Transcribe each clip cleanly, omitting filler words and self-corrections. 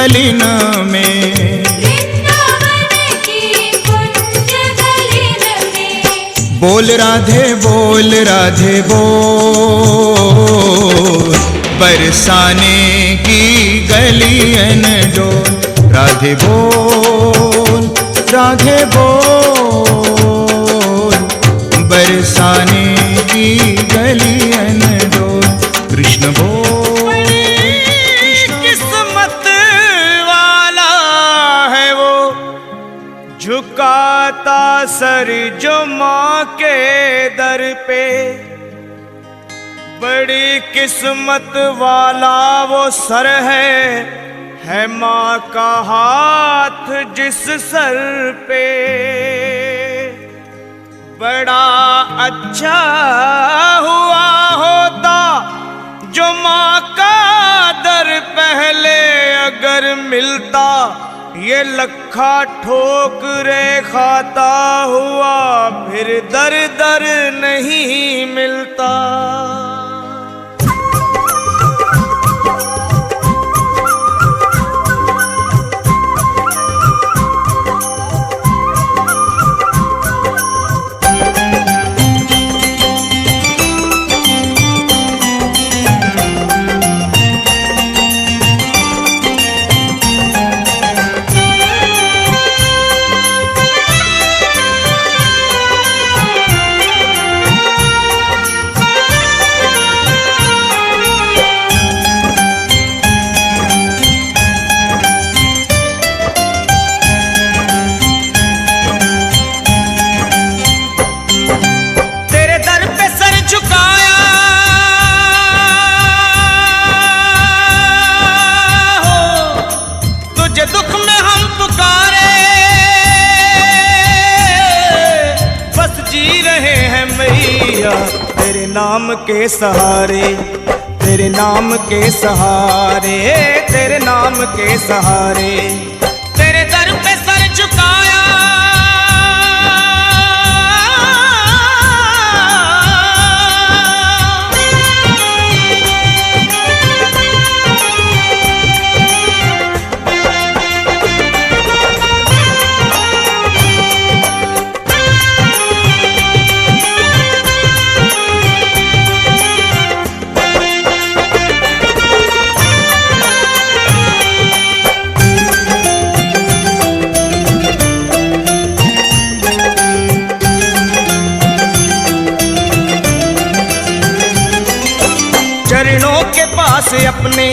गलिन में, बोल राधे बोल राधे बोल, बरसाने की गलियन डोल। राधे बोल राधे बोल, बरसाने की गलियन डोल। कृष्ण बोल। किस्मत वाला है वो, झुकाता सर जो माँ के दर पे। बड़ी किस्मत वाला वो सर है माँ का हाथ जिस सर पे। बड़ा अच्छा हुआ होता जो माँ का दर पहले अगर मिलता, ये लखा ठोकरे खाता हुआ फिर दर दर नहीं मिलता। तेरे नाम के सहारे, तेरे नाम के सहारे, तेरे नाम के सहारे। तेरे दर पे सर झुकाया, चरणों के पास अपने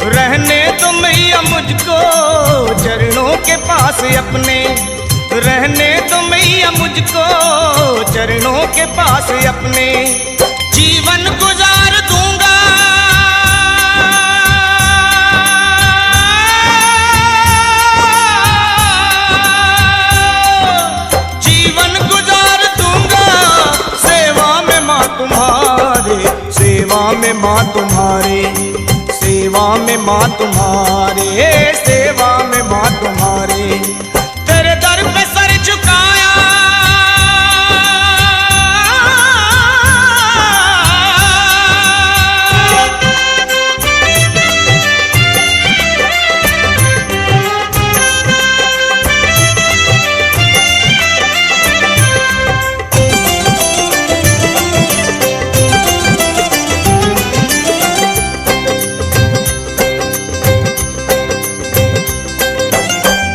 रहने तो मैया मुझको। चरणों के पास अपने रहने तो मैया मुझको। चरणों के पास अपने जीवन गुजार दूंगा। जीवन गुजार दूंगा सेवा में माँ तुम्हारे, सेवा में माँ तुम्हारे, सेवा में माँ तुम्हारे, सेवा में माँ तुम्हारे। तेरे दर पे सर झुकाया,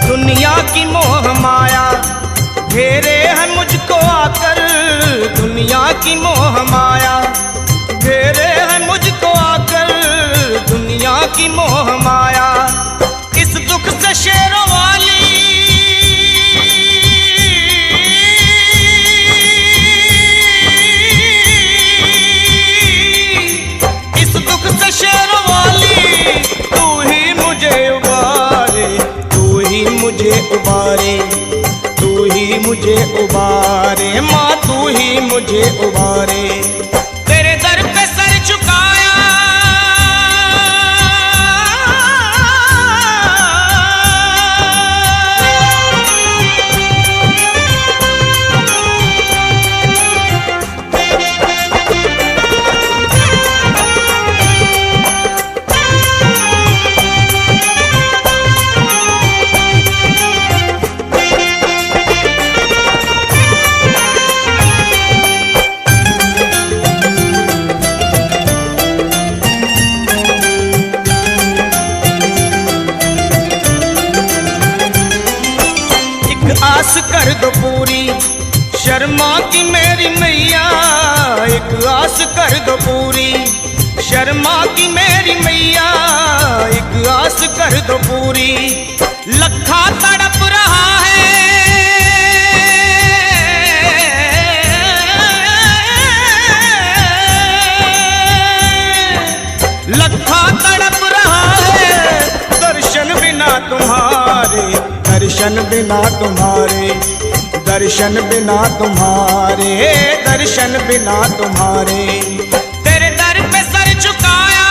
दुनिया की मोह माया घेरे है मुझको आकर। दुनिया की मोह माया घेरे है मुझको आकर। दुनिया की मोह माया इस दुख से शेरों वाली। इस दुख से शेरों वाली तू ही मुझे उबारे, मुझे उबारे, तू ही मुझे उबारे, माँ तू ही मुझे उबारे। तेरे दर पे सर झुकाया, आस कर दो पूरी, शर्मा की मेरी मैया एक आस कर दो पूरी, शर्मा की मेरी मैया एक आस कर दो पूरी। लखा तड़प रहा है, लखा तड़प रहा है, दर्शन बिना तुम्हारे, दर्शन बिना तुम्हारे, दर्शन बिना तुम्हारे, दर्शन बिना तुम्हारे। तेरे दर पे सर झुकाया,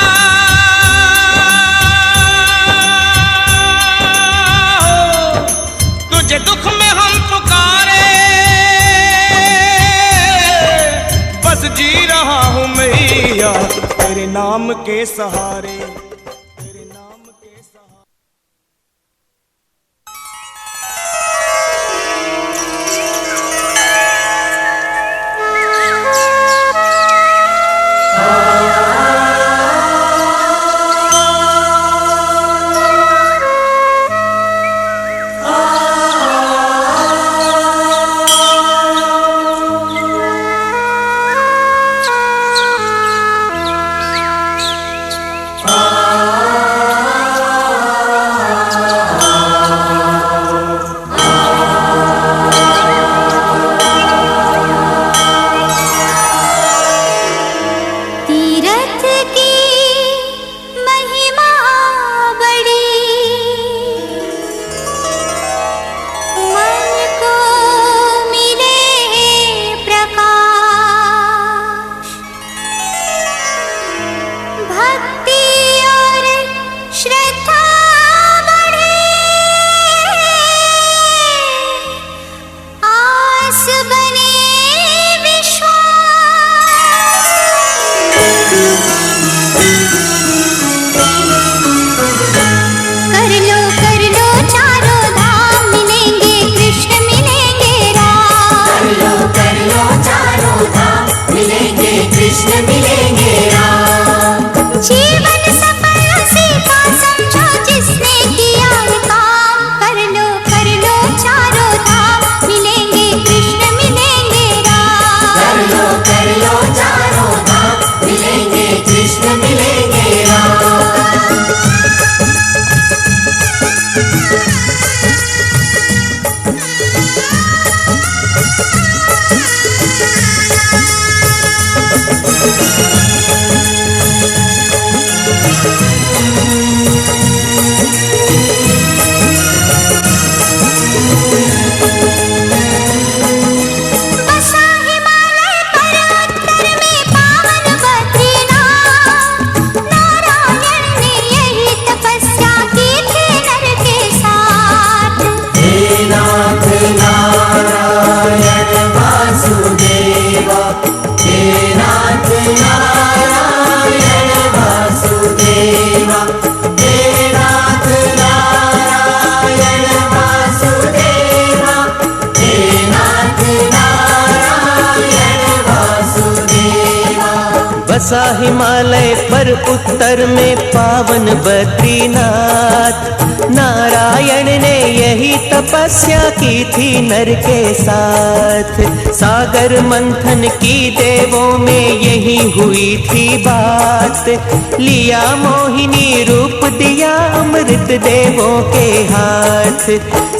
तुझे दुख में हम पुकारे, बस जी रहा हूँ मैया तेरे नाम के सहारे, तेरे नाम के सहारे। बसा हिमालय पर उत्तर में पावन बद्रीनाथ, नारायण ने यही तपस्या की थी नर के साथ। सागर मंथन की देवों में यही हुई थी बात, लिया मोहिनी रूप दिया अमृत देवों के हाथ।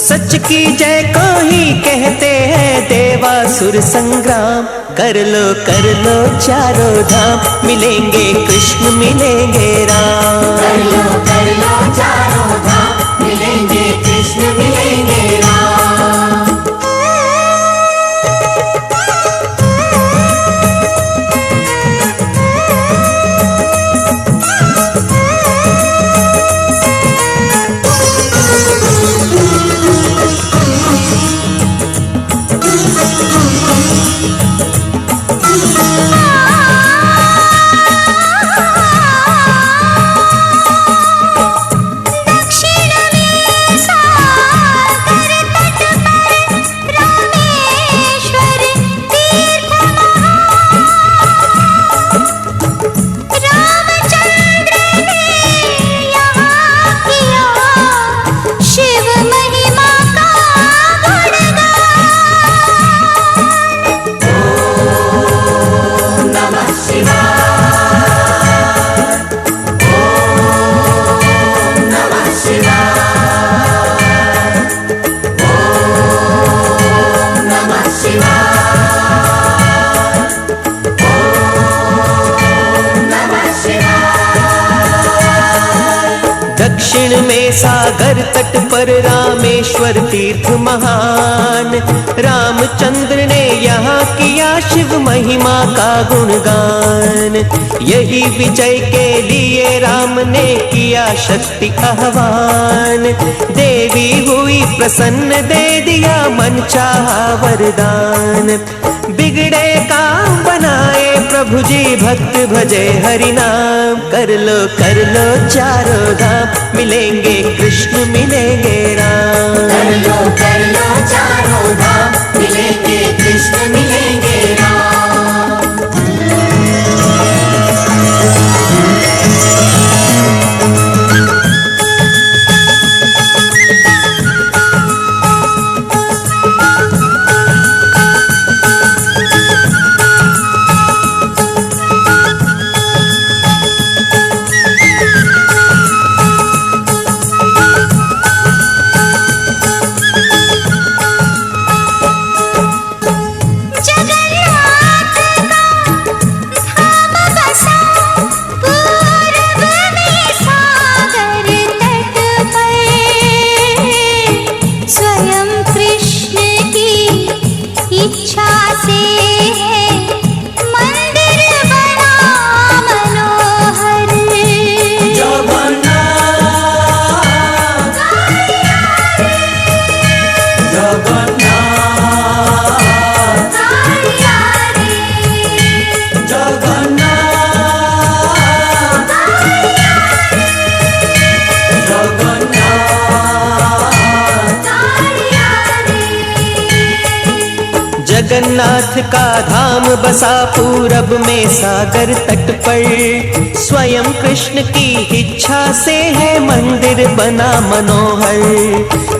सच की जय को ही कहते हैं देवासुर संग्राम, कर लो चारों धाम, मिलेंगे कृष्ण मिलेंगे राम। कर लो चारों धाम, मिलेंगे कृष्ण मिलेंगे राम। दक्षिण में सागर तट पर रामेश्वर तीर्थ महान, रामचंद्र ने यहाँ किया शिव महिमा का गुणगान। यही विजय के लिए राम ने किया शक्ति आह्वान, देवी हुई प्रसन्न दे दिया मन चाहा वरदान। बिगड़े काम बनाए प्रभु जी भक्त भजे हरि नाम, कर लो चारों धाम, मिलेंगे कृष्ण मिलेंगे राम। कर लो चारों धाम, मिलेंगे कृष्ण मिलेंगे राम। जगन्नाथ का धाम बसा पूरब में सागर तट पर, स्वयं कृष्ण की इच्छा से है मंदिर बना मनोहर।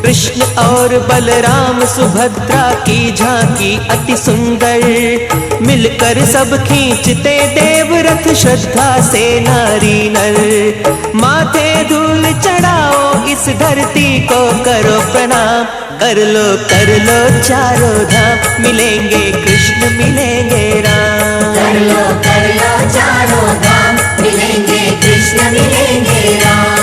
कृष्ण और बलराम सुभद्रा की झांकी अति सुंदर, मिलकर सब खींचते देवरथ श्रद्धा से नारी नर। माथे धूल चढ़ाओ इस धरती को करो प्रणाम, कर लो चारों धाम, मिलेंगे कृष्ण मिलेंगे राम। कर लो चारों धाम, मिलेंगे कृष्ण मिलेंगे राम।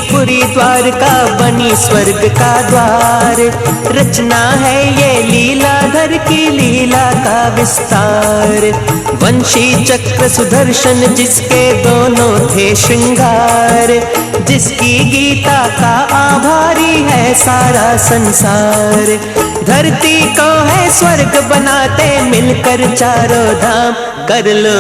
पुरी द्वारका बनी स्वर्ग का द्वार, रचना है ये लीलाधर की लीला का विस्तार। वंशी चक्र सुदर्शन जिसके दोनों थे श्रृंगार, जिसकी गीता का आभारी है सारा संसार। धरती को है स्वर्ग बनाते मिलकर चारों धाम, कर लो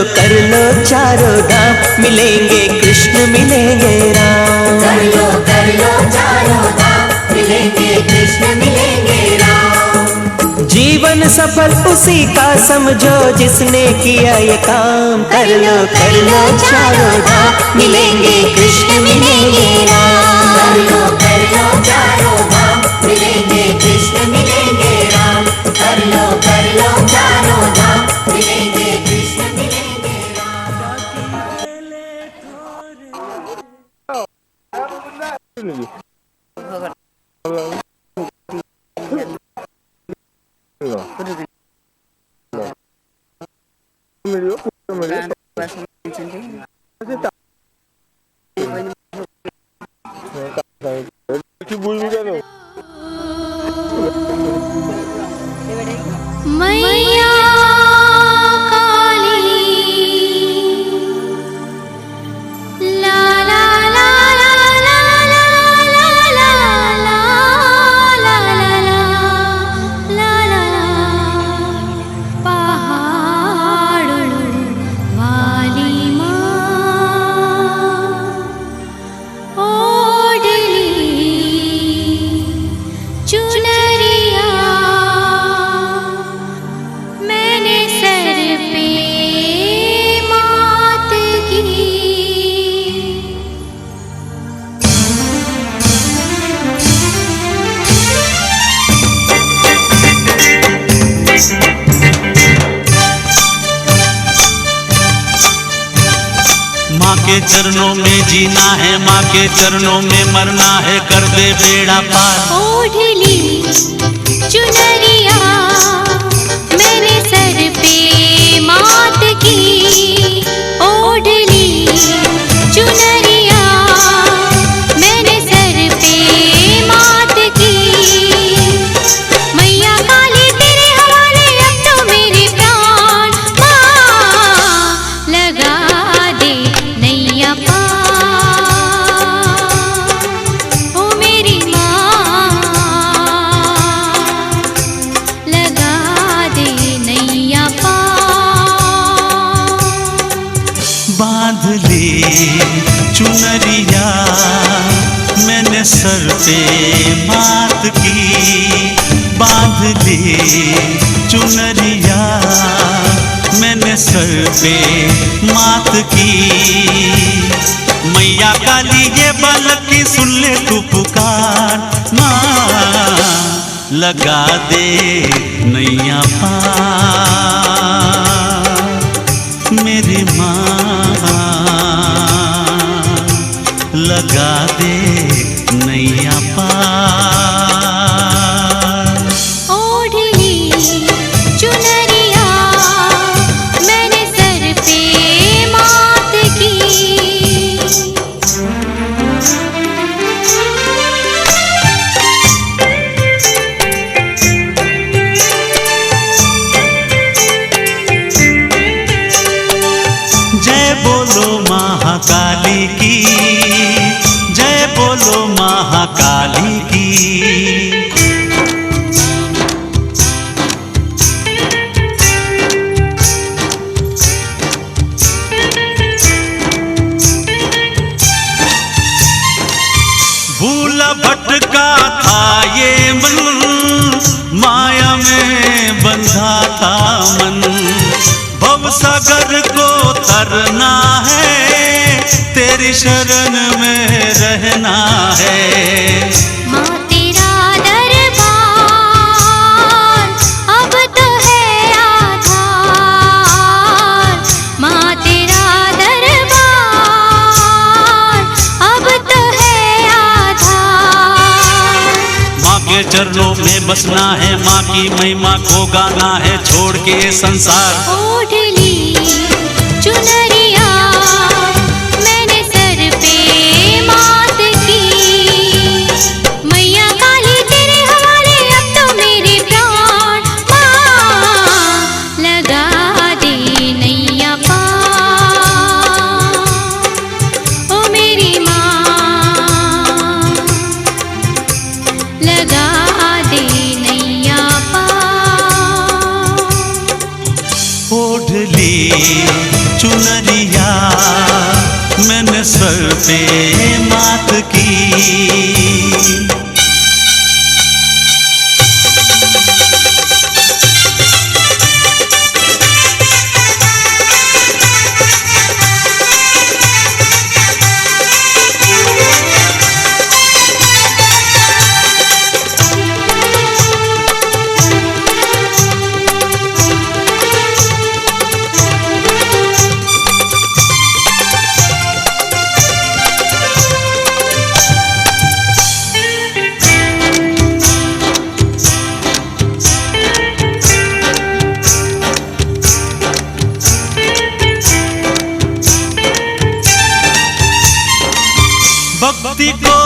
चारों धाम, मिलेंगे कृष्ण मिलेंगे राम। कर लो चारों धाम, मिलेंगे कृष्ण मिलेंगे राम। जीवन सफल उसी का समझो जिसने किया ये काम, कर लो चारों धाम, मिलेंगे कृष्ण मिलेंगे राम। कर लो चारों धाम, मिलेंगे कृष्ण मिलेंगे राम। कर लो चारों धाम, मिलेंगे कृष्ण मिलेंगे राम। मैया काली ला ला ला ला ला ला ला ला ला ला ला ला पहाड़ों वाली माँ ओढ़ली चुनरिया मैंने सर पे मात की। माँ के चरणों में जीना है, माँ के चरणों में मरना है, कर दे बेड़ा पार। ओढ़ली चुनरिया मैंने सर पे मात की, ओढ़ली चुनरिया मैंने सर पे मात की। मैया काली तेरे हवाले अब तो मेरे प्राण, माँ लगा दे नैया पार। ओ मेरी माँ लगा दे नैया पार। बांध ले चुनरिया मैंने सर पे मात की, बांध ले चुनरिया मैंने सर पे मात की। मैया काली ये बालक की सुन ले तू पुकार, माँ लगा दे नैया पार। मेरी माँ लगा दे नैया पार। ओढ़ली चुनरिया मैंने सर पे मात की। जय बोलो महाकाली की, जय बोलो महाकाली की। भूला भटका था ये मन, माया में बंधा था मन। भव सागर को तरना है, तेरी शरण में रहना है। माँ तेरा दरबार अब तो है आधार, माँ तेरा दरबार अब तो है आधार। माँ के चरणों में बसना है, माँ की महिमा को गाना है, छोड़ के संसार। ओढ़ली चुनरिया मैंने सर पे मात की। मैया काली तेरे हवाले अब तो मेरे प्राण, माँ लगा दे नैया पार। ओ मेरी माँ लगा दे नैया पार। ओढ़ली चुनरिया मैंने सर पे मात की। भक्ति को